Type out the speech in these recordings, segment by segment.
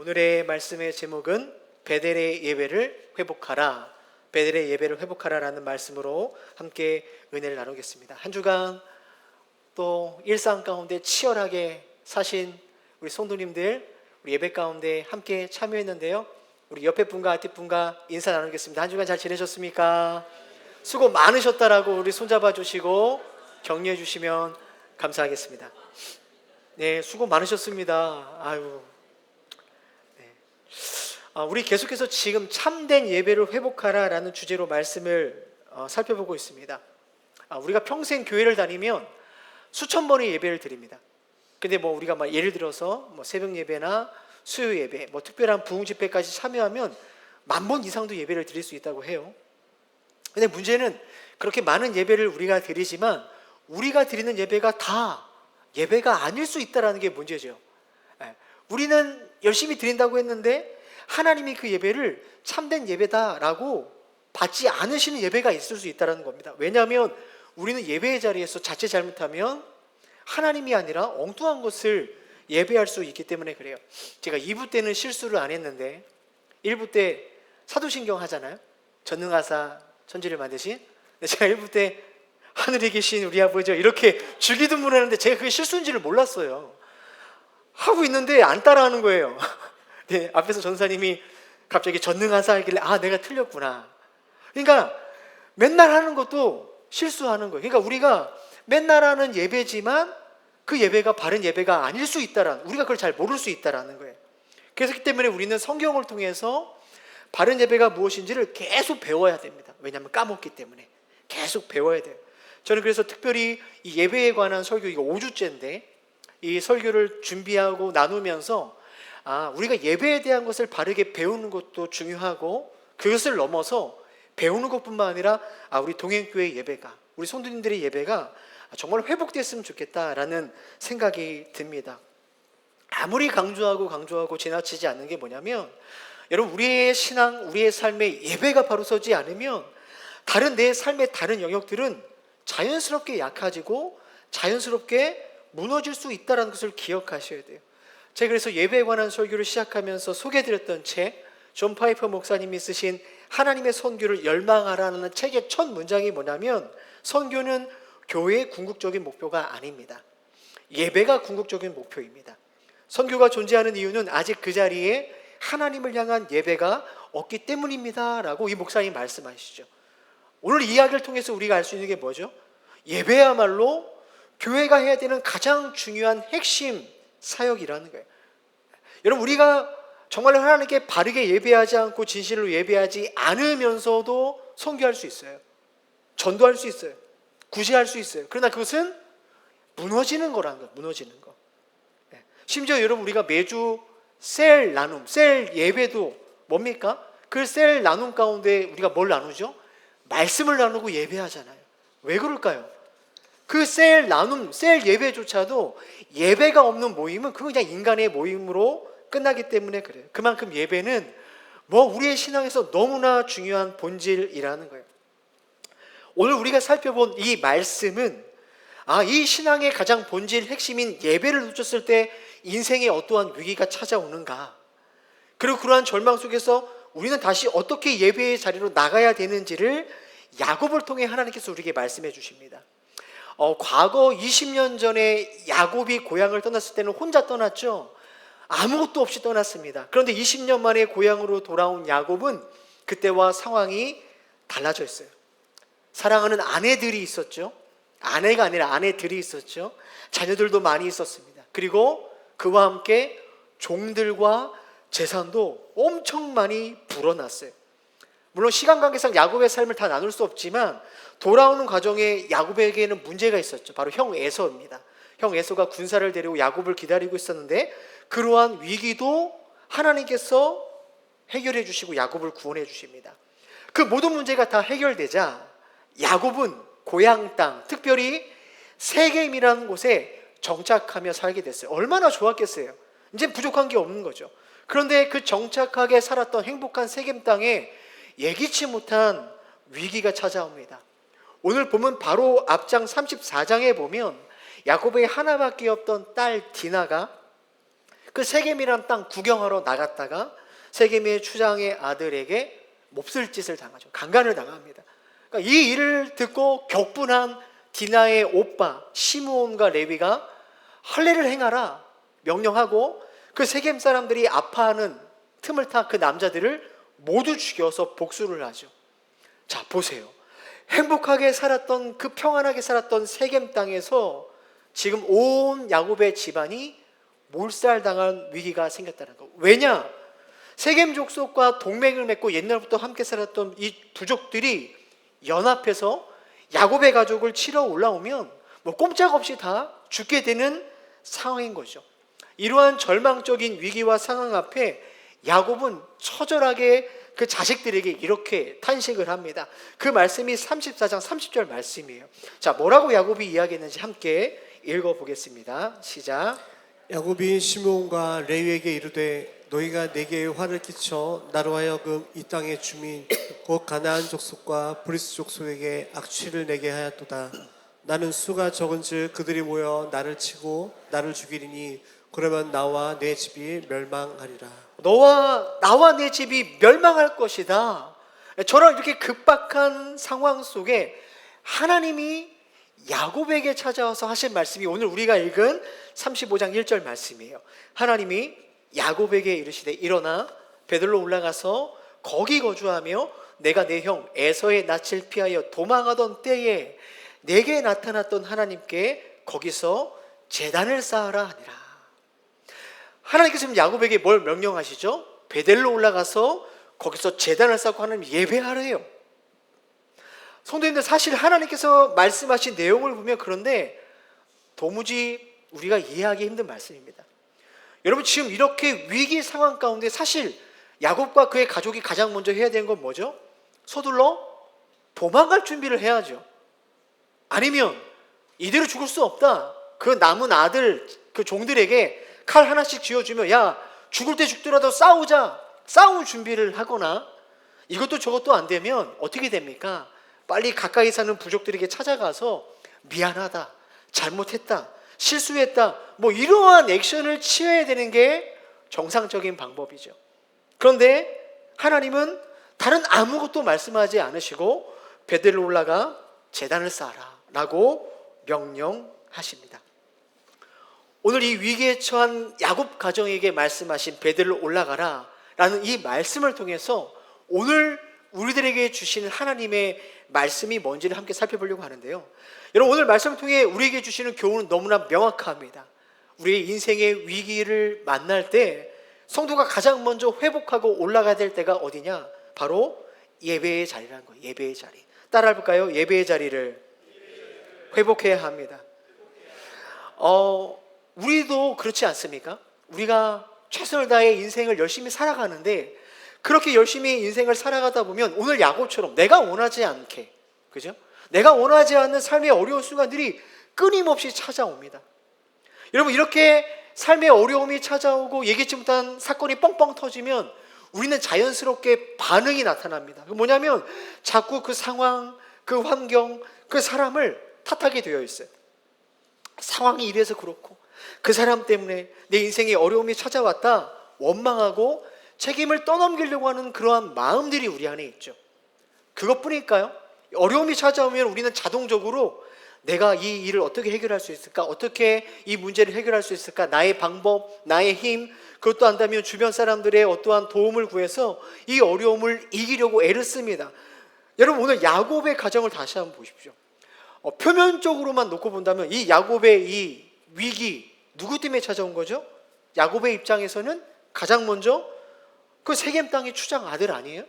오늘의 말씀의 제목은 베델의 예배를 회복하라, 베델의 예배를 회복하라라는 말씀으로 함께 은혜를 나누겠습니다. 한 주간 또 일상 가운데 치열하게 사신 우리 성도님들, 우리 예배 가운데 함께 참여했는데요. 우리 옆에 분과 앞에 분과 인사 나누겠습니다. 한 주간 잘 지내셨습니까? 수고 많으셨다라고 우리 손잡아 주시고 격려해 주시면 감사하겠습니다. 네, 수고 많으셨습니다. 아유. 우리 계속해서 지금 참된 예배를 회복하라라는 주제로 말씀을 살펴보고 있습니다. 우리가 평생 교회를 다니면 수천 번의 예배를 드립니다. 근데 우리가 예를 들어서 새벽 예배나 수요 예배, 특별한 부흥 집회까지 참여하면 10,000번 이상도 예배를 드릴 수 있다고 해요. 근데 문제는 그렇게 많은 예배를 우리가 드리지만 우리가 드리는 예배가 다 예배가 아닐 수 있다는 게 문제죠. 우리는 열심히 드린다고 했는데 하나님이 그 예배를 참된 예배다라고 받지 않으시는 예배가 있을 수 있다는 겁니다. 왜냐하면 우리는 예배의 자리에서 자칫 잘못하면 하나님이 아니라 엉뚱한 것을 예배할 수 있기 때문에 그래요. 제가 2부 때는 실수를 안 했는데 1부 때 사도신경 하잖아요. 전능하사 천지를 만드신. 제가 1부 때 하늘에 계신 우리 아버지 이렇게 주기도문을 하는데 제가 그게 실수인지를 몰랐어요. 하고 있는데 안 따라하는 거예요. 네, 앞에서 전사님이 갑자기 전능하사 하길래 내가 틀렸구나. 그러니까 맨날 하는 것도 실수하는 거예요. 그러니까 우리가 맨날 하는 예배지만 그 예배가 바른 예배가 아닐 수 있다라는, 우리가 그걸 잘 모를 수 있다라는 거예요. 그렇기 때문에 우리는 성경을 통해서 바른 예배가 무엇인지를 계속 배워야 됩니다. 왜냐하면 까먹기 때문에 계속 배워야 돼요. 저는 그래서 특별히 이 예배에 관한 설교, 이거 5주째인데 이 설교를 준비하고 나누면서 우리가 예배에 대한 것을 바르게 배우는 것도 중요하고 그것을 넘어서 배우는 것뿐만 아니라 우리 동행교회 예배가, 우리 성도님들의 예배가 정말 회복됐으면 좋겠다라는 생각이 듭니다. 아무리 강조하고 지나치지 않는 게 뭐냐면, 여러분, 우리의 신앙, 우리의 삶에 예배가 바로 서지 않으면 다른 내 삶의 다른 영역들은 자연스럽게 약해지고 자연스럽게 무너질 수 있다는 것을 기억하셔야 돼요. 제가 그래서 예배에 관한 설교를 시작하면서 소개해드렸던 책, 존 파이퍼 목사님이 쓰신 하나님의 선교를 열망하라는 책의 첫 문장이 뭐냐면, 선교는 교회의 궁극적인 목표가 아닙니다. 예배가 궁극적인 목표입니다. 선교가 존재하는 이유는 아직 그 자리에 하나님을 향한 예배가 없기 때문입니다 라고 이 목사님이 말씀하시죠. 오늘 이 이야기를 통해서 우리가 알 수 있는 게 뭐죠? 예배야말로 교회가 해야 되는 가장 중요한 핵심 사역이라는 거예요. 여러분, 우리가 정말 하나님께 바르게 예배하지 않고 진실로 예배하지 않으면서도 선교할 수 있어요. 전도할 수 있어요. 구제할 수 있어요. 그러나 그것은 무너지는 거라는 거예요. 무너지는 거. 심지어 여러분, 우리가 매주 셀 나눔, 셀 예배도 뭡니까? 그 셀 나눔 가운데 우리가 뭘 나누죠? 말씀을 나누고 예배하잖아요. 왜 그럴까요? 그 셀 나눔, 셀 예배조차도 예배가 없는 모임은 그건 그냥 인간의 모임으로 끝나기 때문에 그래요. 그만큼 예배는 우리의 신앙에서 너무나 중요한 본질이라는 거예요. 오늘 우리가 살펴본 이 말씀은 이 신앙의 가장 본질 핵심인 예배를 놓쳤을 때 인생에 어떠한 위기가 찾아오는가, 그리고 그러한 절망 속에서 우리는 다시 어떻게 예배의 자리로 나가야 되는지를 야곱을 통해 하나님께서 우리에게 말씀해 주십니다. 과거 20년 전에 야곱이 고향을 떠났을 때는 혼자 떠났죠. 아무것도 없이 떠났습니다. 그런데 20년 만에 고향으로 돌아온 야곱은 그때와 상황이 달라져 있어요. 사랑하는 아내들이 있었죠. 아내가 아니라 아내들이 있었죠. 자녀들도 많이 있었습니다. 그리고 그와 함께 종들과 재산도 엄청 많이 불어났어요. 물론 시간 관계상 야곱의 삶을 다 나눌 수 없지만 돌아오는 과정에 야곱에게는 문제가 있었죠. 바로 형 에서입니다. 형 에서가 군사를 데리고 야곱을 기다리고 있었는데 그러한 위기도 하나님께서 해결해 주시고 야곱을 구원해 주십니다. 그 모든 문제가 다 해결되자 야곱은 고향 땅, 특별히 세겜이라는 곳에 정착하며 살게 됐어요. 얼마나 좋았겠어요. 이제 부족한 게 없는 거죠. 그런데 그 정착하게 살았던 행복한 세겜 땅에 예기치 못한 위기가 찾아옵니다. 오늘 보면 바로 앞장 34장에 보면 야곱의 하나밖에 없던 딸 디나가 그 세겜이란 땅 구경하러 나갔다가 세겜의 추장의 아들에게 몹쓸 짓을 당하죠. 강간을 당합니다. 그러니까 이 일을 듣고 격분한 디나의 오빠 시므온과 레위가 할례를 행하라 명령하고 그 세겜 사람들이 아파하는 틈을 타 그 남자들을 모두 죽여서 복수를 하죠. 자, 보세요. 행복하게 살았던, 그 평안하게 살았던 세겜 땅에서 지금 온 야곱의 집안이 몰살당한 위기가 생겼다는 거. 왜냐? 세겜 족속과 동맹을 맺고 옛날부터 함께 살았던 이 부족들이 연합해서 야곱의 가족을 치러 올라오면 뭐 꼼짝없이 다 죽게 되는 상황인 거죠. 이러한 절망적인 위기와 상황 앞에 야곱은 처절하게 그 자식들에게 이렇게 탄식을 합니다. 그 말씀이 34장 30절 말씀이에요. 자, 뭐라고 야곱이 이야기했는지 함께 읽어보겠습니다. 시작. 야곱이 시므온과 레위에게 이르되 너희가 내게 화를 끼쳐 나로 하여금 이 땅의 주민 곧 가나안 족속과 브리스 족속에게 악취를 내게 하였도다. 나는 수가 적은즉 그들이 모여 나를 치고 나를 죽이리니 그러면 나와 내 집이 멸망하리라. 나와 내 집이 멸망할 것이다. 저런 이렇게 급박한 상황 속에 하나님이 야곱에게 찾아와서 하신 말씀이 오늘 우리가 읽은 35장 1절 말씀이에요. 하나님이 야곱에게 이르시되 일어나 베들로 올라가서 거기 거주하며 내가 내 형 에서의 낯을 피하여 도망하던 때에 내게 나타났던 하나님께 거기서 제단을 쌓으라 하니라. 하나님께서 지금 야곱에게 뭘 명령하시죠? 베델로 올라가서 거기서 제단을 쌓고 하나님 예배하래요. 성도님들, 사실 하나님께서 말씀하신 내용을 보면 그런데 도무지 우리가 이해하기 힘든 말씀입니다. 여러분, 지금 이렇게 위기 상황 가운데 사실 야곱과 그의 가족이 가장 먼저 해야 되는 건 뭐죠? 서둘러 도망갈 준비를 해야죠. 아니면 이대로 죽을 수 없다. 그 남은 아들, 그 종들에게 칼 하나씩 쥐어주며 야, 죽을 때 죽더라도 싸우자, 싸울 준비를 하거나, 이것도 저것도 안 되면 어떻게 됩니까? 빨리 가까이 사는 부족들에게 찾아가서 미안하다, 잘못했다, 실수했다, 뭐 이러한 액션을 취해야 되는 게 정상적인 방법이죠. 그런데 하나님은 다른 아무것도 말씀하지 않으시고 베델로 올라가 제단을 쌓아라 라고 명령하십니다. 오늘 이 위기에 처한 야곱 가정에게 말씀하신 베델로 올라가라 라는 이 말씀을 통해서 오늘 우리들에게 주시는 하나님의 말씀이 뭔지를 함께 살펴보려고 하는데요. 여러분, 오늘 말씀을 통해 우리에게 주시는 교훈은 너무나 명확합니다. 우리의 인생의 위기를 만날 때 성도가 가장 먼저 회복하고 올라가야 될 때가 어디냐? 바로 예배의 자리라는 거예요. 예배의 자리. 따라해 볼까요? 예배의 자리를 회복해야 합니다. 우리도 그렇지 않습니까? 우리가 최선을 다해 인생을 열심히 살아가는데 그렇게 열심히 인생을 살아가다 보면 오늘 야곱처럼 내가 원하지 않게, 그죠? 내가 원하지 않는 삶의 어려운 순간들이 끊임없이 찾아옵니다. 여러분, 이렇게 삶의 어려움이 찾아오고 예기치 못한 사건이 뻥뻥 터지면 우리는 자연스럽게 반응이 나타납니다. 뭐냐면 자꾸 그 상황, 그 환경, 그 사람을 탓하게 되어 있어요. 상황이 이래서 그렇고 그 사람 때문에 내 인생에 어려움이 찾아왔다 원망하고 책임을 떠넘기려고 하는 그러한 마음들이 우리 안에 있죠. 그것뿐일까요? 어려움이 찾아오면 우리는 자동적으로 내가 이 일을 어떻게 해결할 수 있을까? 어떻게 이 문제를 해결할 수 있을까? 나의 방법, 나의 힘, 그것도 한다면 주변 사람들의 어떠한 도움을 구해서 이 어려움을 이기려고 애를 씁니다. 여러분, 오늘 야곱의 가정을 다시 한번 보십시오. 표면적으로만 놓고 본다면 이 야곱의 이 위기 누구 때문에 찾아온 거죠? 야곱의 입장에서는 가장 먼저 그 세겜 땅의 추장 아들 아니에요?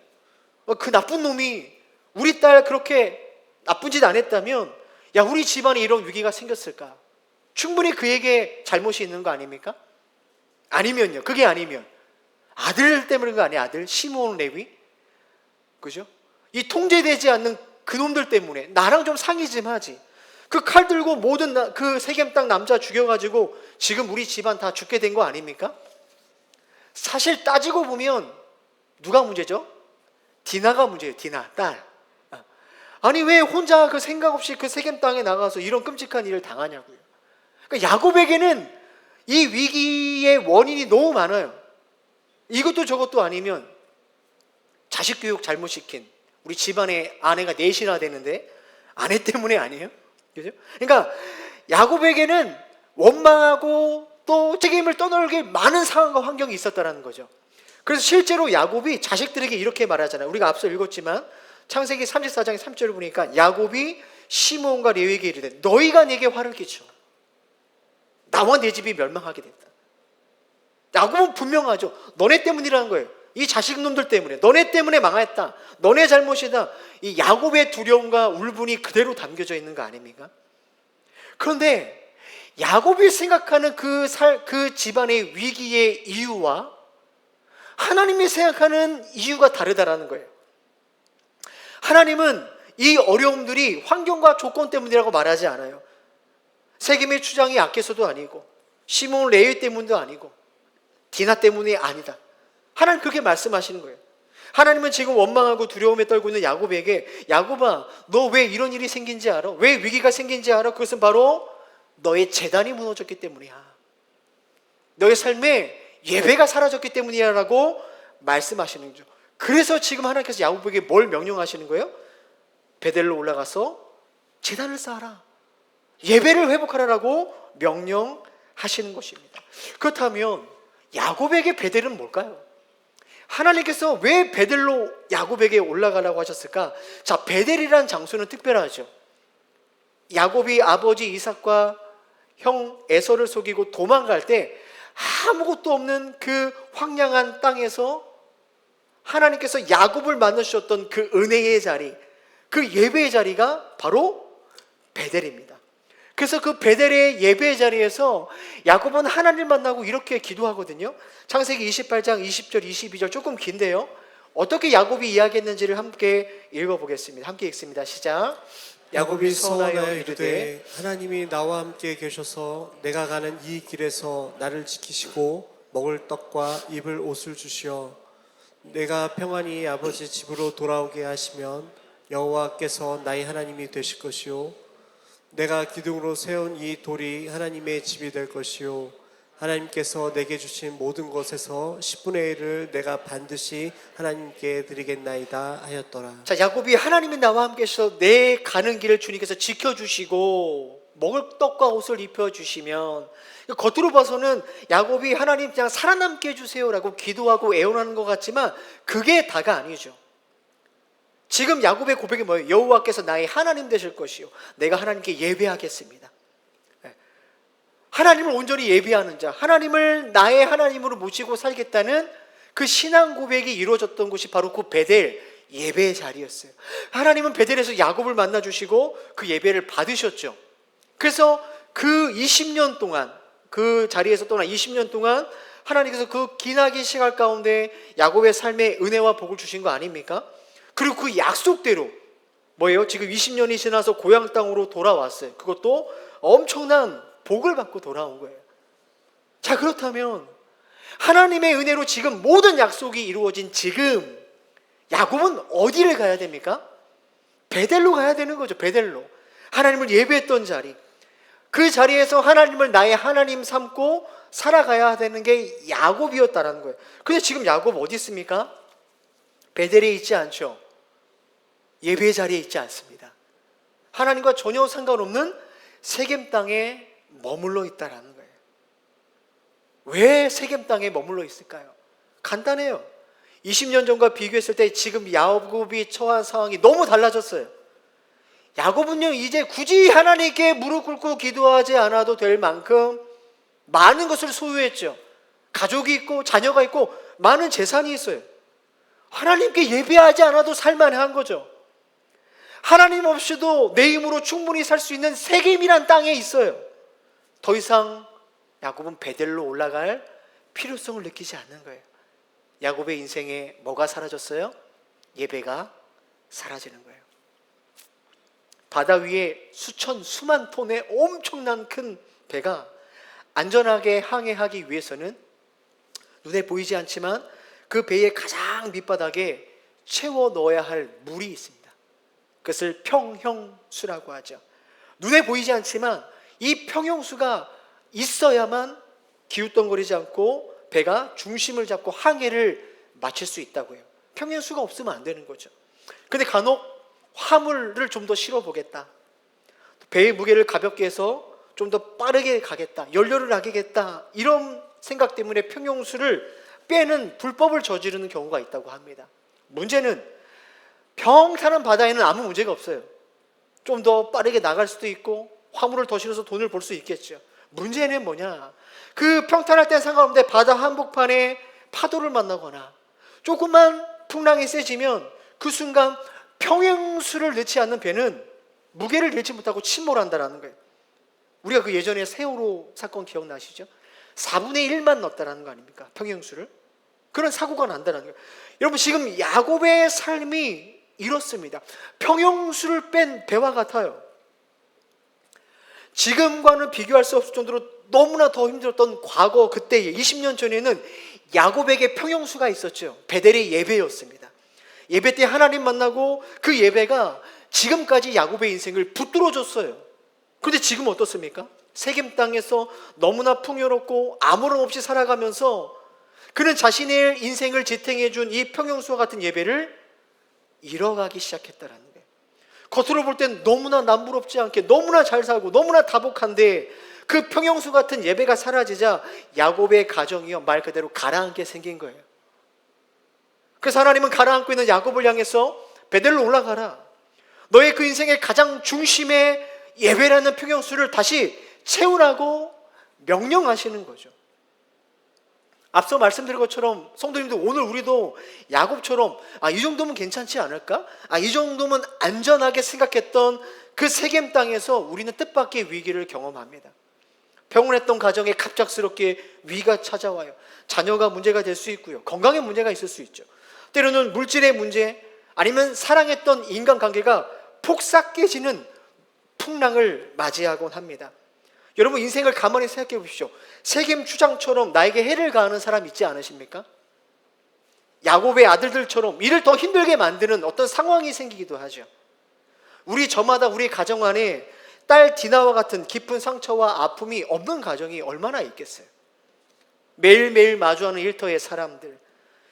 그 나쁜 놈이 우리 딸 그렇게 나쁜 짓 안 했다면 야, 우리 집안에 이런 위기가 생겼을까? 충분히 그에게 잘못이 있는 거 아닙니까? 아니면요, 그게 아니면 아들 때문인 거 아니에요? 아들 시므온 레위, 그죠? 이 통제되지 않는 그놈들 때문에 나랑 좀 상의 좀 하지. 그 칼 들고 모든 그 세겜 땅 남자 죽여가지고 지금 우리 집안 다 죽게 된 거 아닙니까? 사실 따지고 보면 누가 문제죠? 디나가 문제예요. 디나, 딸. 아니 왜 혼자 그 생각 없이 그 세겜 땅에 나가서 이런 끔찍한 일을 당하냐고요. 그러니까 야곱에게는 이 위기의 원인이 너무 많아요. 이것도 저것도 아니면 자식 교육 잘못 시킨 우리 집안에 아내가 넷이나 되는데 아내 때문에 아니에요? 그죠? 그러니까 야곱에게는 원망하고 또 책임을 떠넘길 많은 상황과 환경이 있었다는 거죠. 그래서 실제로 야곱이 자식들에게 이렇게 말하잖아요. 우리가 앞서 읽었지만 창세기 34장 3절을 보니까 야곱이 시므온과 레위에게 이르되 너희가 내게 화를 끼쳐 나와 내 집이 멸망하게 됐다. 야곱은 분명하죠. 너네 때문이라는 거예요. 이 자식놈들 때문에, 너네 때문에 망했다. 너네 잘못이다. 이 야곱의 두려움과 울분이 그대로 담겨져 있는 거 아닙니까? 그런데 야곱이 생각하는 그 집안의 위기의 이유와 하나님이 생각하는 이유가 다르다라는 거예요. 하나님은 이 어려움들이 환경과 조건 때문이라고 말하지 않아요. 세겜의 추장이 약해서도 아니고 시몬 레위 때문도 아니고 디나 때문이 아니다. 하나님 그렇게 말씀하시는 거예요. 하나님은 지금 원망하고 두려움에 떨고 있는 야곱에게 야곱아 너 왜 이런 일이 생긴지 알아? 왜 위기가 생긴지 알아? 그것은 바로 너의 재단이 무너졌기 때문이야. 너의 삶에 예배가 사라졌기 때문이야 라고 말씀하시는 거죠. 그래서 지금 하나님께서 야곱에게 뭘 명령하시는 거예요? 베델로 올라가서 재단을 쌓아라. 예배를 회복하라라고 명령하시는 것입니다. 그렇다면 야곱에게 베델은 뭘까요? 하나님께서 왜 베델로 야곱에게 올라가라고 하셨을까? 자, 베델이라는 장소는 특별하죠. 야곱이 아버지 이삭과 형 에서를 속이고 도망갈 때 아무것도 없는 그 황량한 땅에서 하나님께서 야곱을 만나주셨던 그 은혜의 자리, 그 예배의 자리가 바로 베델입니다. 그래서 그 베델의 예배의 자리에서 야곱은 하나님을 만나고 이렇게 기도하거든요. 창세기 28장 20절 22절 조금 긴데요. 어떻게 야곱이 이야기했는지를 함께 읽어보겠습니다. 함께 읽습니다. 시작. 야곱이 서원하여 이르되 하나님이 나와 함께 계셔서 내가 가는 이 길에서 나를 지키시고 먹을 떡과 입을 옷을 주시어 내가 평안히 아버지 집으로 돌아오게 하시면 여호와께서 나의 하나님이 되실 것이요 내가 기둥으로 세운 이 돌이 하나님의 집이 될 것이요 하나님께서 내게 주신 모든 것에서 10분의 1을 내가 반드시 하나님께 드리겠나이다 하였더라. 자, 야곱이 하나님이 나와 함께 계셔서 내 가는 길을 주님께서 지켜주시고 먹을 떡과 옷을 입혀주시면, 겉으로 봐서는 야곱이 하나님 그냥 살아남게 해주세요라고 기도하고 애원하는 것 같지만 그게 다가 아니죠. 지금 야곱의 고백이 뭐예요? 여호와께서 나의 하나님 되실 것이요 내가 하나님께 예배하겠습니다. 하나님을 온전히 예배하는 자, 하나님을 나의 하나님으로 모시고 살겠다는 그 신앙 고백이 이루어졌던 곳이 바로 그 베델 예배의 자리였어요. 하나님은 베델에서 야곱을 만나주시고 그 예배를 받으셨죠. 그래서 그 20년 동안 그 자리에서 떠나 20년 동안 하나님께서 그 기나긴 시간 가운데 야곱의 삶에 은혜와 복을 주신 거 아닙니까? 그리고 그 약속대로 뭐예요? 지금 20년이 지나서 고향 땅으로 돌아왔어요. 그것도 엄청난 복을 받고 돌아온 거예요. 자, 그렇다면 하나님의 은혜로 지금 모든 약속이 이루어진 지금 야곱은 어디를 가야 됩니까? 베델로 가야 되는 거죠. 베델로. 하나님을 예배했던 자리. 그 자리에서 하나님을 나의 하나님 삼고 살아가야 되는 게 야곱이었다라는 거예요. 근데 지금 야곱 어디 있습니까? 베델에 있지 않죠. 예배 자리에 있지 않습니다. 하나님과 전혀 상관없는 세겜 땅에 머물러 있다라는 거예요. 왜 세겜 땅에 머물러 있을까요? 간단해요. 20년 전과 비교했을 때 지금 야곱이 처한 상황이 너무 달라졌어요. 야곱은요 이제 굳이 하나님께 무릎 꿇고 기도하지 않아도 될 만큼 많은 것을 소유했죠. 가족이 있고 자녀가 있고 많은 재산이 있어요. 하나님께 예배하지 않아도 살만한 거죠. 하나님 없이도 내 힘으로 충분히 살 수 있는 세겜이란 땅에 있어요. 더 이상 야곱은 베델로 올라갈 필요성을 느끼지 않는 거예요. 야곱의 인생에 뭐가 사라졌어요? 예배가 사라지는 거예요. 바다 위에 수만 톤의 엄청난 큰 배가 안전하게 항해하기 위해서는 눈에 보이지 않지만 그 배의 가장 밑바닥에 채워 넣어야 할 물이 있습니다. 그것을 평형수라고 하죠. 눈에 보이지 않지만 이 평형수가 있어야만 기웃덩거리지 않고 배가 중심을 잡고 항해를 마칠 수 있다고 해요. 평행수가 없으면 안 되는 거죠. 근데 간혹 화물을 좀 더 실어보겠다, 배의 무게를 가볍게 해서 좀 더 빠르게 가겠다, 연료를 아끼겠다, 이런 생각 때문에 평형수를 빼는 불법을 저지르는 경우가 있다고 합니다. 문제는 평탄한 바다에는 아무 문제가 없어요. 좀 더 빠르게 나갈 수도 있고 화물을 더 실어서 돈을 벌 수 있겠죠. 문제는 뭐냐, 그 평탄할 땐 상관없는데 바다 한복판에 파도를 만나거나 조금만 풍랑이 세지면 그 순간 평행수를 넣지 않는 배는 무게를 잃지 못하고 침몰한다라는 거예요. 우리가 그 예전에 세월호 사건 기억나시죠? 4분의 1만 넣었다라는 거 아닙니까? 평행수를. 그런 사고가 난다는 거예요. 여러분, 지금 야곱의 삶이 이렇습니다. 평행수를 뺀 배와 같아요. 지금과는 비교할 수 없을 정도로 너무나 더 힘들었던 과거, 그때 20년 전에는 야곱에게 평형수가 있었죠. 베델의 예배였습니다. 예배 때 하나님 만나고 그 예배가 지금까지 야곱의 인생을 붙들어줬어요. 그런데 지금 어떻습니까? 세겜 땅에서 너무나 풍요롭고 아무런 없이 살아가면서 그는 자신의 인생을 지탱해 준 이 평형수와 같은 예배를 잃어가기 시작했다라는 거예요. 겉으로 볼 땐 너무나 남부럽지 않게 너무나 잘 살고 너무나 다복한데 그 평형수 같은 예배가 사라지자 야곱의 가정이요, 말 그대로 가라앉게 생긴 거예요. 그래서 하나님은 가라앉고 있는 야곱을 향해서 베델로 올라가라, 너의 그 인생의 가장 중심의 예배라는 평형수를 다시 채우라고 명령하시는 거죠. 앞서 말씀드린 것처럼 성도님들, 오늘 우리도 야곱처럼 이 정도면 괜찮지 않을까? 이 정도면 안전하게 생각했던 그 세겜 땅에서 우리는 뜻밖의 위기를 경험합니다. 평온했던 가정에 갑작스럽게 위기가 찾아와요. 자녀가 문제가 될 수 있고요, 건강에 문제가 있을 수 있죠. 때로는 물질의 문제, 아니면 사랑했던 인간관계가 폭삭 깨지는 풍랑을 맞이하곤 합니다. 여러분, 인생을 가만히 생각해 보십시오. 세겜 주장처럼 나에게 해를 가하는 사람 있지 않으십니까? 야곱의 아들들처럼 일을 더 힘들게 만드는 어떤 상황이 생기기도 하죠. 우리 저마다 우리 가정 안에 딸 디나와 같은 깊은 상처와 아픔이 없는 가정이 얼마나 있겠어요. 매일매일 마주하는 일터의 사람들,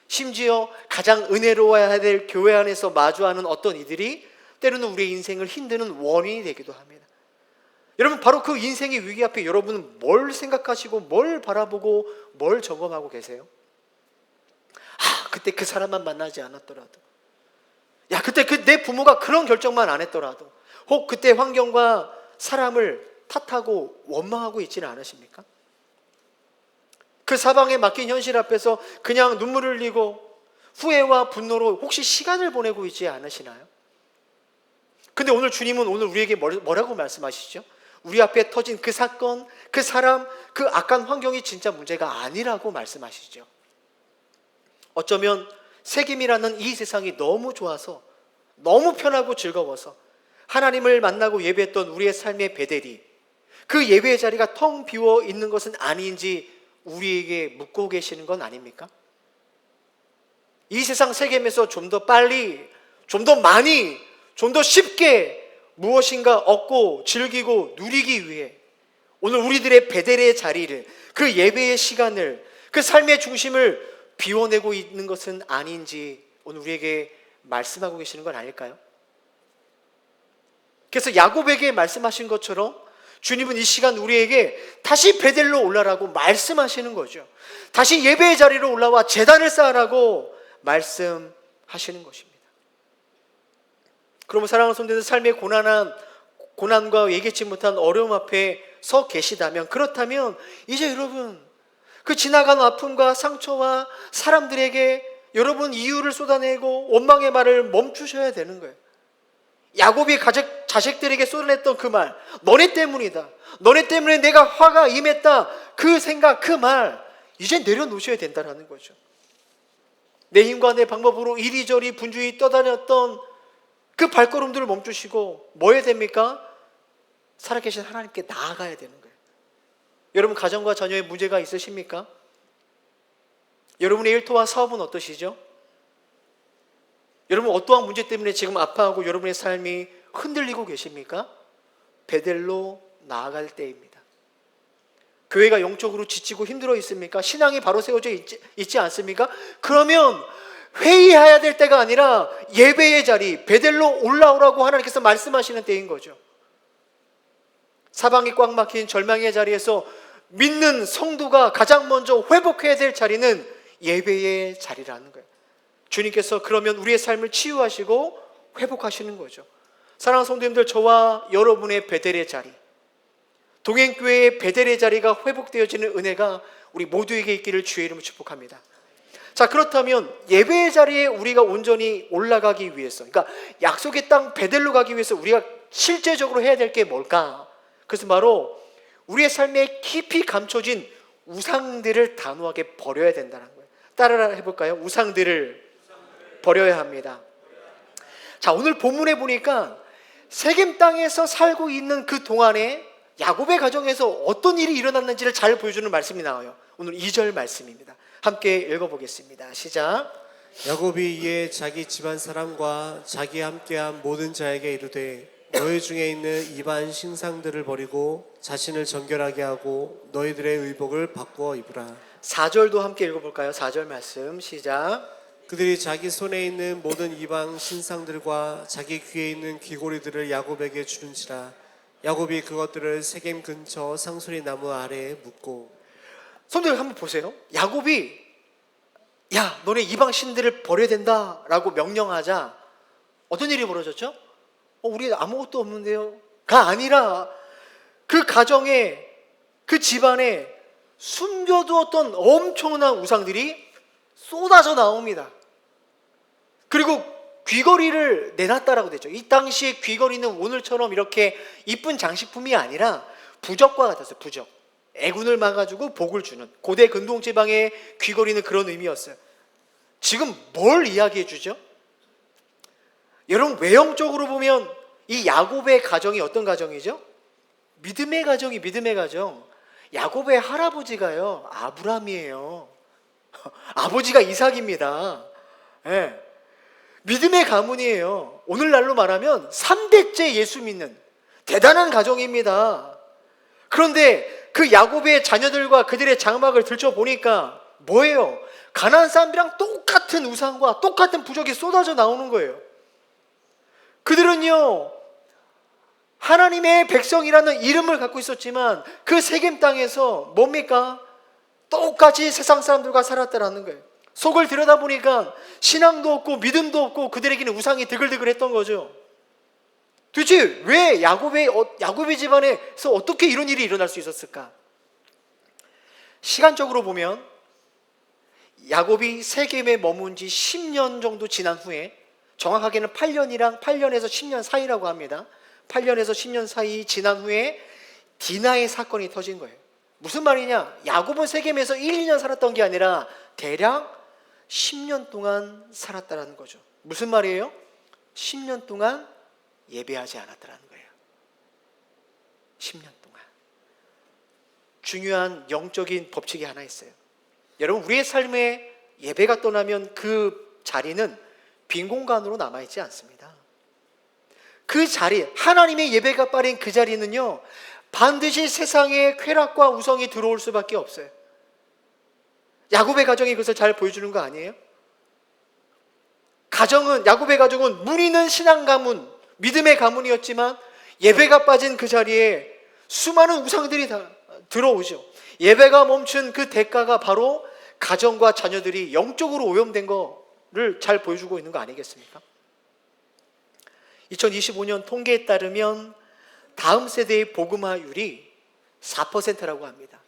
심지어 가장 은혜로워야 될 교회 안에서 마주하는 어떤 이들이 때로는 우리의 인생을 힘드는 원인이 되기도 합니다. 여러분, 바로 그 인생의 위기 앞에 여러분은 뭘 생각하시고 뭘 바라보고 뭘 점검하고 계세요? 그때 그 사람만 만나지 않았더라도, 그때 내 부모가 그런 결정만 안 했더라도, 혹 그때 환경과 사람을 탓하고 원망하고 있지는 않으십니까? 그 사방에 맡긴 현실 앞에서 그냥 눈물을 흘리고 후회와 분노로 혹시 시간을 보내고 있지 않으시나요? 근데 오늘 주님은 오늘 우리에게 뭐라고 말씀하시죠? 우리 앞에 터진 그 사건, 그 사람, 그 악한 환경이 진짜 문제가 아니라고 말씀하시죠. 어쩌면 세겜이라는 이 세상이 너무 좋아서, 너무 편하고 즐거워서 하나님을 만나고 예배했던 우리의 삶의 베델이, 그 예배의 자리가 텅 비워 있는 것은 아닌지 우리에게 묻고 계시는 건 아닙니까? 이 세상 세겜에서 좀 더 빨리, 좀 더 많이, 좀 더 쉽게 무엇인가 얻고 즐기고 누리기 위해 오늘 우리들의 베델의 자리를, 그 예배의 시간을, 그 삶의 중심을 비워내고 있는 것은 아닌지 오늘 우리에게 말씀하고 계시는 건 아닐까요? 그래서 야곱에게 말씀하신 것처럼 주님은 이 시간 우리에게 다시 베델로 올라라고 말씀하시는 거죠. 다시 예배의 자리로 올라와 제단을 쌓으라고 말씀하시는 것입니다. 그러면 사랑하는 성도들, 삶의 고난과 예기치 못한 어려움 앞에 서 계시다면, 그렇다면 이제 여러분 그 지나간 아픔과 상처와 사람들에게 여러분 이유를 쏟아내고 원망의 말을 멈추셔야 되는 거예요. 야곱이 자식들에게 쏟아냈던 그 말, 너네 때문이다, 너네 때문에 내가 화가 임했다, 그 생각, 그 말 이제 내려놓으셔야 된다는 거죠. 내 힘과 내 방법으로 이리저리 분주히 떠다녔던 그 발걸음들을 멈추시고 뭐 해야 됩니까? 살아계신 하나님께 나아가야 되는 거예요. 여러분, 가정과 자녀에 문제가 있으십니까? 여러분의 일터와 사업은 어떠시죠? 여러분, 어떠한 문제 때문에 지금 아파하고 여러분의 삶이 흔들리고 계십니까? 베델로 나아갈 때입니다. 교회가 영적으로 지치고 힘들어 있습니까? 신앙이 바로 세워져 있지 않습니까? 그러면 회의해야 될 때가 아니라 예배의 자리, 베델로 올라오라고 하나님께서 말씀하시는 때인 거죠. 사방이 꽉 막힌 절망의 자리에서 믿는 성도가 가장 먼저 회복해야 될 자리는 예배의 자리라는 거예요. 주님께서 그러면 우리의 삶을 치유하시고 회복하시는 거죠. 사랑하는 성도님들, 저와 여러분의 베델의 자리, 동행교회의 베델의 자리가 회복되어지는 은혜가 우리 모두에게 있기를 주의 이름으로 축복합니다. 자, 그렇다면 예배의 자리에 우리가 온전히 올라가기 위해서, 그러니까 약속의 땅 베델로 가기 위해서 우리가 실제적으로 해야 될 게 뭘까? 그것은 바로 우리의 삶에 깊이 감춰진 우상들을 단호하게 버려야 된다는 거예요. 따라 해볼까요? 우상들을 버려야 합니다. 자, 오늘 본문에 보니까 세겜 땅에서 살고 있는 그 동안에 야곱의 가정에서 어떤 일이 일어났는지를 잘 보여주는 말씀이 나와요. 오늘 2절 말씀입니다. 함께 읽어보겠습니다. 시작. 야곱이 이에 자기 집안 사람과 자기 함께한 모든 자에게 이르되 너희 중에 있는 이방 신상들을 버리고 자신을 정결하게 하고 너희들의 의복을 바꾸어 입으라. 4절도 함께 읽어볼까요? 4절 말씀 시작. 그들이 자기 손에 있는 모든 이방 신상들과 자기 귀에 있는 귀고리들을 야곱에게 주는지라. 야곱이 그것들을 세겜 근처 상수리 나무 아래에 묻고. 손들 한번 보세요. 야곱이 야, 너네 이방 신들을 버려야 된다라고 명령하자 어떤 일이 벌어졌죠? 우리 아무것도 없는데요? 가 아니라 그 가정에, 그 집안에 숨겨두었던 엄청난 우상들이 쏟아져 나옵니다. 그리고 귀걸이를 내놨다라고 되죠. 이 당시에 귀걸이는 오늘처럼 이렇게 이쁜 장식품이 아니라 부적과 같았어요. 부적. 애군을 막아주고 복을 주는, 고대 근동지방의 귀걸이는 그런 의미였어요. 지금 뭘 이야기해 주죠? 여러분, 외형적으로 보면 이 야곱의 가정이 어떤 가정이죠? 믿음의 가정이 믿음의 가정. 야곱의 할아버지가요, 아브라함이에요. 아버지가 이삭입니다. 네. 믿음의 가문이에요. 오늘날로 말하면 3대째 예수 믿는 대단한 가정입니다. 그런데 그 야곱의 자녀들과 그들의 장막을 들춰보니까 뭐예요? 가나안 사람들이랑 똑같은 우상과 똑같은 부적이 쏟아져 나오는 거예요. 그들은요, 하나님의 백성이라는 이름을 갖고 있었지만 그 세겜 땅에서 뭡니까? 똑같이 세상 사람들과 살았다라는 거예요. 속을 들여다보니까 신앙도 없고 믿음도 없고 그들에게는 우상이 드글드글했던 거죠. 도대체 왜 야곱의 집안에서 어떻게 이런 일이 일어날 수 있었을까? 시간적으로 보면 야곱이 세겜에 머문 지 10년 정도 지난 후에, 정확하게는 8년에서 10년 사이라고 합니다. 8년에서 10년 사이 지난 후에 디나의 사건이 터진 거예요. 무슨 말이냐? 야곱은 세겜에서 1, 2년 살았던 게 아니라 대략 10년 동안 살았다는 거죠. 무슨 말이에요? 10년 동안 예배하지 않았다는 거예요. 10년 동안. 중요한 영적인 법칙이 하나 있어요. 여러분, 우리의 삶에 예배가 떠나면 그 자리는 빈 공간으로 남아있지 않습니다. 그 자리, 하나님의 예배가 빠진 그 자리는요, 반드시 세상의 쾌락과 우성이 들어올 수밖에 없어요. 야곱의 가정이 그것을 잘 보여주는 거 아니에요? 야곱의 가정은 무리는 신앙 가문, 믿음의 가문이었지만 예배가 빠진 그 자리에 수많은 우상들이 다 들어오죠. 예배가 멈춘 그 대가가 바로 가정과 자녀들이 영적으로 오염된 거를 잘 보여주고 있는 거 아니겠습니까? 2025년 통계에 따르면 다음 세대의 복음화율이 4%라고 합니다.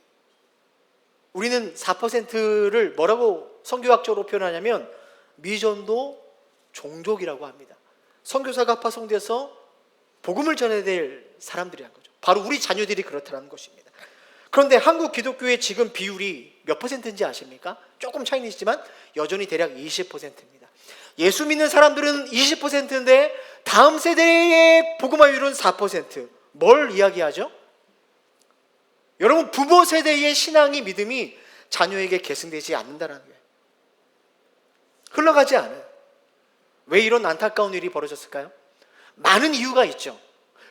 우리는 4%를 뭐라고 선교학적으로 표현하냐면 미전도 종족이라고 합니다. 선교사가 파송돼서 복음을 전해야 될 사람들이란 거죠. 바로 우리 자녀들이 그렇다는 것입니다. 그런데 한국 기독교의 지금 비율이 몇 %인지 아십니까? 조금 차이는 있지만 여전히 대략 20%입니다. 예수 믿는 사람들은 20%인데 다음 세대의 복음화율은 4%. 뭘 이야기하죠? 여러분, 부모 세대의 신앙이, 믿음이 자녀에게 계승되지 않는다는 거예요. 흘러가지 않아요. 왜 이런 안타까운 일이 벌어졌을까요? 많은 이유가 있죠.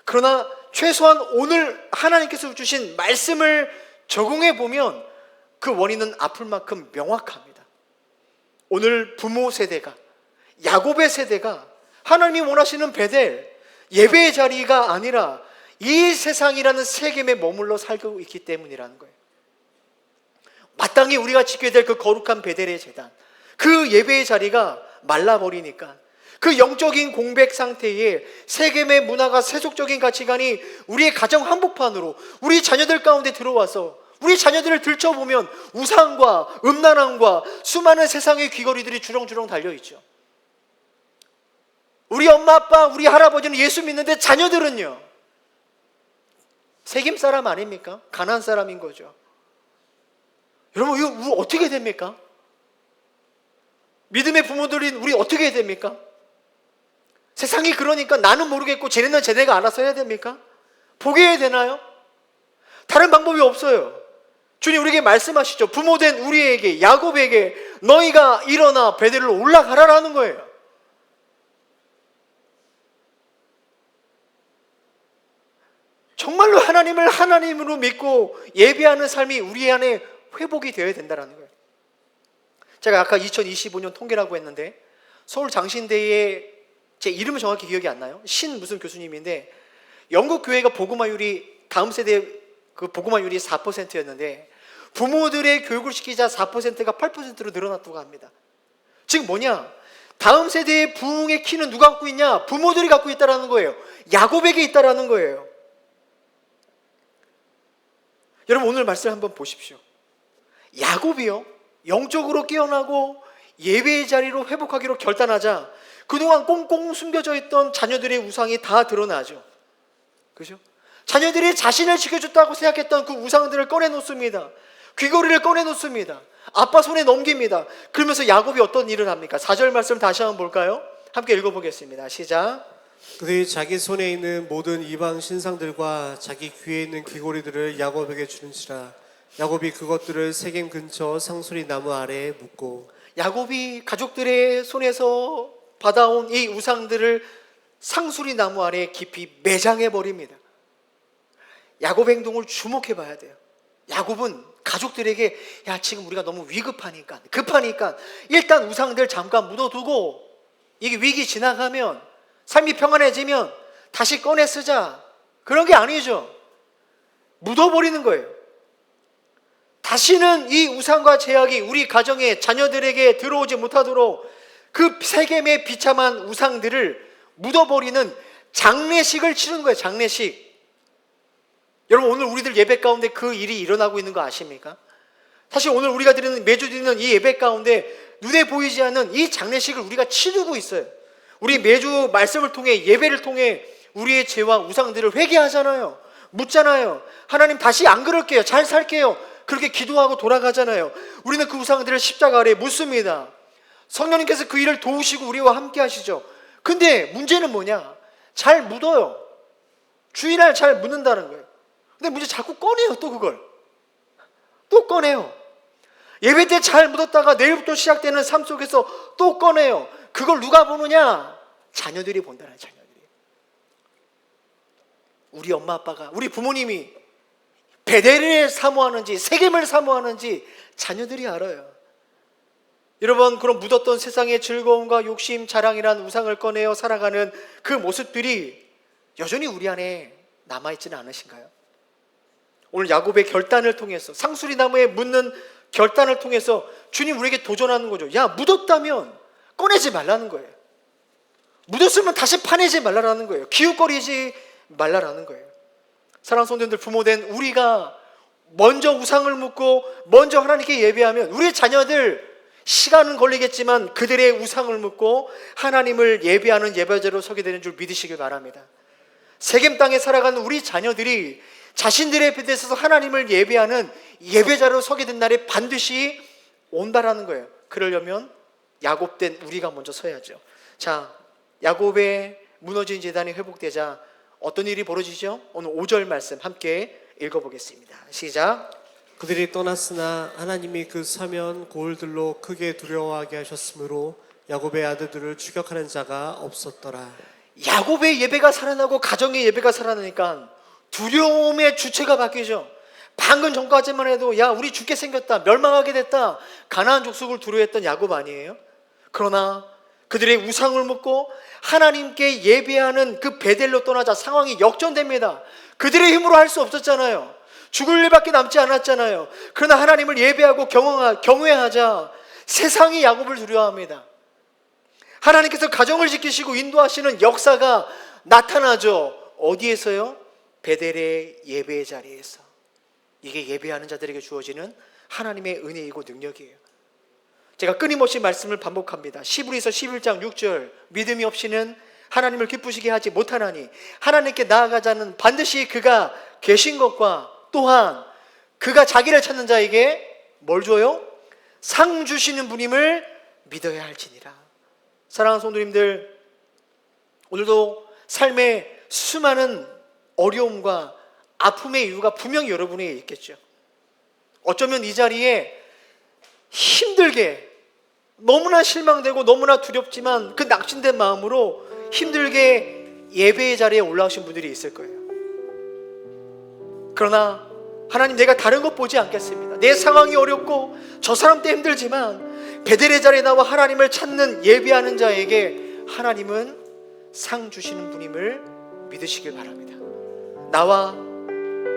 그러나 최소한 오늘 하나님께서 주신 말씀을 적용해 보면 그 원인은 아플 만큼 명확합니다. 오늘 부모 세대가, 야곱의 세대가 하나님이 원하시는 베델, 예배의 자리가 아니라 이 세상이라는 세겜에 머물러 살고 있기 때문이라는 거예요. 마땅히 우리가 지켜야 될 그 거룩한 베델의 제단, 그 예배의 자리가 말라버리니까 그 영적인 공백 상태에 세겜의 문화가, 세속적인 가치관이 우리의 가정 한복판으로, 우리 자녀들 가운데 들어와서 우리 자녀들을 들춰보면 우상과 음란함과 수많은 세상의 귀걸이들이 주렁주렁 달려있죠. 우리 엄마 아빠, 우리 할아버지는 예수 믿는데 자녀들은요, 세겜 사람 아닙니까? 가나안 사람인 거죠. 여러분, 이거 어떻게 됩니까? 믿음의 부모들인 우리 어떻게 해야 됩니까? 세상이 그러니까 나는 모르겠고 쟤네는 쟤네가 알아서 해야 됩니까? 포기해야 되나요? 다른 방법이 없어요. 주님 우리에게 말씀하시죠. 부모된 우리에게, 야곱에게 너희가 일어나 베델로 올라가라라는 거예요. 정말로 하나님을 하나님으로 믿고 예배하는 삶이 우리 안에 회복이 되어야 된다는 거예요. 제가 아까 2025년 통계라고 했는데 서울 장신대에, 제 이름은 정확히 기억이 안 나요, 신 무슨 교수님인데, 영국 교회가 복음화율이, 다음 세대 그 복음화율이 4%였는데 부모들의 교육을 시키자 4%가 8%로 늘어났다고 합니다. 즉 뭐냐, 다음 세대의 부흥의 키는 누가 갖고 있냐? 부모들이 갖고 있다라는 거예요. 야곱에게 있다라는 거예요. 여러분 오늘 말씀 한번 보십시오. 야곱이요, 영적으로 깨어나고 예배의 자리로 회복하기로 결단하자 그동안 꽁꽁 숨겨져 있던 자녀들의 우상이 다 드러나죠. 그죠? 자녀들이 자신을 지켜줬다고 생각했던 그 우상들을 꺼내놓습니다. 귀걸이를 꺼내놓습니다. 아빠 손에 넘깁니다. 그러면서 야곱이 어떤 일을 합니까? 4절 말씀 다시 한번 볼까요? 함께 읽어보겠습니다. 시작. 그들이 자기 손에 있는 모든 이방 신상들과 자기 귀에 있는 귀고리들을 야곱에게 주는지라. 야곱이 그것들을 세겜 근처 상수리 나무 아래에 묻고, 야곱이 가족들의 손에서 받아온 이 우상들을 상수리 나무 아래에 깊이 매장해 버립니다. 야곱 행동을 주목해 봐야 돼요. 야곱은 가족들에게, 야 지금 우리가 너무 위급하니까, 급하니까 일단 우상들 잠깐 묻어두고 이게 위기 지나가면, 삶이 평안해지면 다시 꺼내 쓰자, 그런 게 아니죠. 묻어버리는 거예요. 다시는 이 우상과 제약이 우리 가정에, 자녀들에게 들어오지 못하도록 그 세겜의 비참한 우상들을 묻어버리는 장례식을 치르는 거예요. 장례식. 여러분 오늘 우리들 예배 가운데 그 일이 일어나고 있는 거 아십니까? 사실 오늘 우리가 드리는, 매주 드리는 이 예배 가운데 눈에 보이지 않는 이 장례식을 우리가 치르고 있어요. 우리 매주 말씀을 통해, 예배를 통해 우리의 죄와 우상들을 회개하잖아요. 묻잖아요. 하나님 다시 안 그럴게요, 잘 살게요, 그렇게 기도하고 돌아가잖아요. 우리는 그 우상들을 십자가 아래에 묻습니다. 성령님께서 그 일을 도우시고 우리와 함께 하시죠. 근데 문제는 뭐냐, 잘 묻어요. 주일날 잘 묻는다는 거예요. 근데 문제 자꾸 꺼내요. 또 그걸 또 꺼내요. 예배 때 잘 묻었다가 내일부터 시작되는 삶 속에서 또 꺼내요. 그걸 누가 보느냐? 자녀들이 본다는, 자녀들이. 우리 엄마 아빠가, 우리 부모님이 베델을 사모하는지 세겜을 사모하는지 자녀들이 알아요. 여러분, 그런 묻었던 세상의 즐거움과 욕심, 자랑이란 우상을 꺼내어 살아가는 그 모습들이 여전히 우리 안에 남아있지는 않으신가요? 오늘 야곱의 결단을 통해서, 상수리 나무에 묻는 결단을 통해서 주님 우리에게 도전하는 거죠. 야, 묻었다면 꺼내지 말라는 거예요. 묻었으면 다시 파내지 말라는 거예요. 기웃거리지 말라는 거예요. 사랑하는 성도님들, 부모된 우리가 먼저 우상을 묻고 먼저 하나님께 예배하면 우리 자녀들, 시간은 걸리겠지만 그들의 우상을 묻고 하나님을 예배하는 예배자로 서게 되는 줄 믿으시길 바랍니다. 세겜 땅에 살아가는 우리 자녀들이 자신들의 앞에 있어서 하나님을 예배하는 예배자로 서게 된 날이 반드시 온다라는 거예요. 그러려면 야곱된 우리가 먼저 서야죠. 자, 야곱의 무너진 제단이 회복되자 어떤 일이 벌어지죠? 오늘 5절 말씀 함께 읽어보겠습니다. 시작. 그들이 떠났으나 하나님이 그 사면 고을들로 크게 두려워하게 하셨으므로 야곱의 아들들을 추격하는 자가 없었더라. 야곱의 예배가 살아나고 가정의 예배가 살아나니까 두려움의 주체가 바뀌죠. 방금 전까지만 해도 야 우리 죽게 생겼다, 멸망하게 됐다, 가나안 족속을 두려워했던 야곱 아니에요? 그러나 그들의 우상을 묻고 하나님께 예배하는 그 베델로 떠나자 상황이 역전됩니다. 그들의 힘으로 할 수 없었잖아요. 죽을 일밖에 남지 않았잖아요. 그러나 하나님을 예배하고 경외하자 세상이 야곱을 두려워합니다. 하나님께서 가정을 지키시고 인도하시는 역사가 나타나죠. 어디에서요? 베델의 예배의 자리에서. 이게 예배하는 자들에게 주어지는 하나님의 은혜이고 능력이에요. 제가 끊임없이 말씀을 반복합니다. 히브리서 11장 6절 믿음이 없이는 하나님을 기쁘시게 하지 못하나니 하나님께 나아가자는 반드시 그가 계신 것과 또한 그가 자기를 찾는 자에게 뭘 줘요? 상 주시는 분임을 믿어야 할지니라. 사랑하는 성도님들, 오늘도 삶의 수많은 어려움과 아픔의 이유가 분명히 여러분에게 있겠죠. 어쩌면 이 자리에 힘들게 너무나 실망되고 너무나 두렵지만 그 낙심된 마음으로 힘들게 예배의 자리에 올라오신 분들이 있을 거예요. 그러나 하나님, 내가 다른 것 보지 않겠습니다. 내 상황이 어렵고 저 사람 때 힘들지만 베델의 자리에 나와 하나님을 찾는 예배하는 자에게 하나님은 상 주시는 분임을 믿으시길 바랍니다. 나와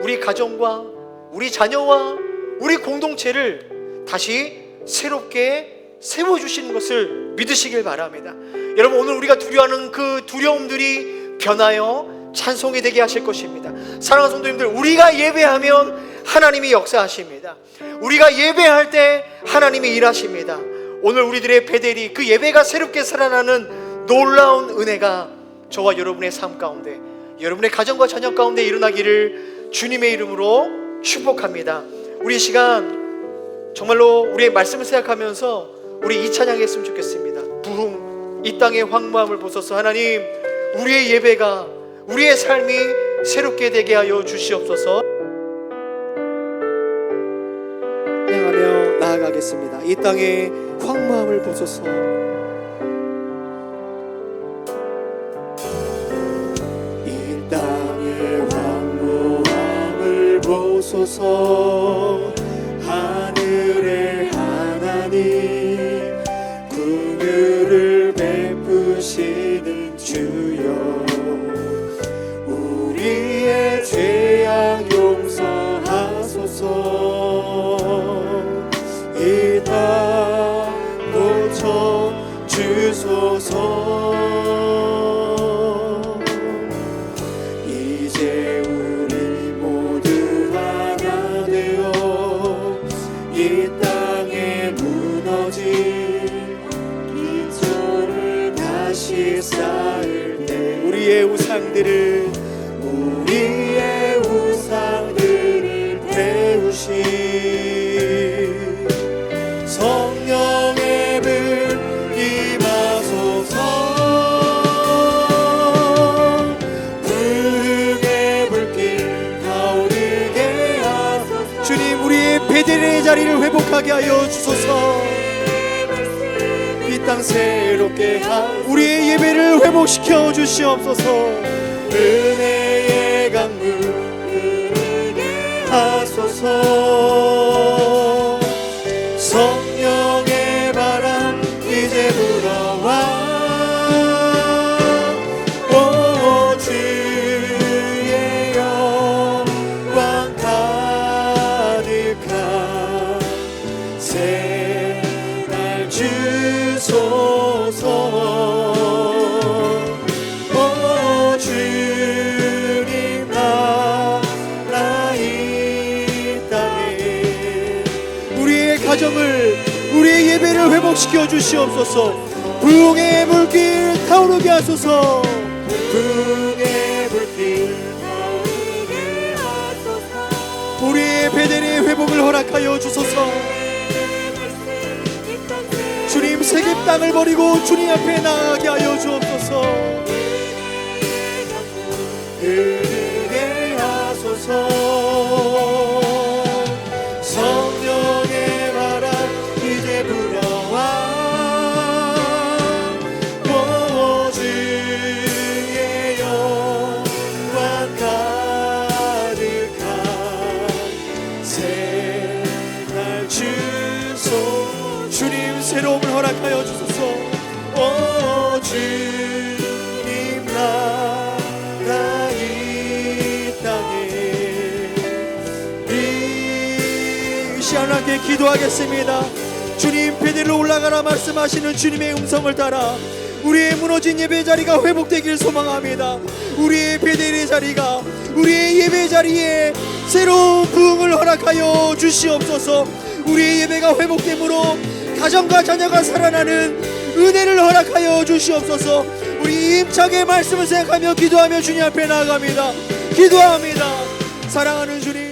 우리 가정과 우리 자녀와 우리 공동체를 다시 새롭게 세워주시는 것을 믿으시길 바랍니다. 여러분, 오늘 우리가 두려워하는 그 두려움들이 변하여 찬송이 되게 하실 것입니다. 사랑하는 성도님들, 우리가 예배하면 하나님이 역사하십니다. 우리가 예배할 때 하나님이 일하십니다. 오늘 우리들의 베델이 그 예배가 새롭게 살아나는 놀라운 은혜가 저와 여러분의 삶 가운데, 여러분의 가정과 자녀 가운데 일어나기를 주님의 이름으로 축복합니다. 우리 이 시간 정말로 우리의 말씀을 생각하면서 우리 이 찬양했으면 좋겠습니다. 부흥, 이 땅의 황무함을 보소서. 하나님, 우리의 예배가, 우리의 삶이 새롭게 되게 하여 주시옵소서. 향하며 나아가겠습니다. 이 땅의 황무함을 보소서. 이 땅의 황무함을 보소서. 하늘의 하나님, 긍휼을 베푸시는 주여, 우리의 죄악 용서하소서. 이 땅 고쳐 주소서. 이제 우리 모두 하나 되어 이 땅에 무너진 기초를 다시 쌓을 때 우리의 우상들을 태우신 성령의 불 임하소서. 부흥의 불길 타오르게 하소서. 주님, 우리의 베델의 자리를 회복하게 하여 주소서. 이 땅 새롭게 우리의 예배를 회복시켜 주시옵소서. 은혜의 강물 흐르게 하소서. 성령의 바람 이제 불어와. 오 주의 영광 가득한 새날 주소서. 오 주님, 나라 이 땅에 우리의 가정을, 우리의 예배를 회복시켜 주시옵소서. 부흥의 불길 타오르게 하소서. 부흥의 불길 타오르게 하소서. 우리의 베델의 회복을 허락하여 주소서. 주님, 세겜 땅을 버리고 주님 앞에 나아가게 하여 주옵소서. 흐르게 하소서. 성령의 바람 이제 불어와. 오 주의 영광 가득한 주님 나라 이 땅에 이 시간 함께 기도하겠습니다. 주님 베델로 올라가라 말씀하시는 주님의 음성을 따라 우리의 무너진 예배 자리가 회복되길 소망합니다. 우리의 베델의 자리가, 우리의 예배 자리에 새로운 부흥을 허락하여 주시옵소서. 우리의 예배가 회복됨으로 가정과 자녀가 살아나는 은혜를 허락하여 주시옵소서. 우리 힘차게 말씀을 생각하며 기도하며 주님 앞에 나아갑니다. 기도합니다. 사랑하는 주님,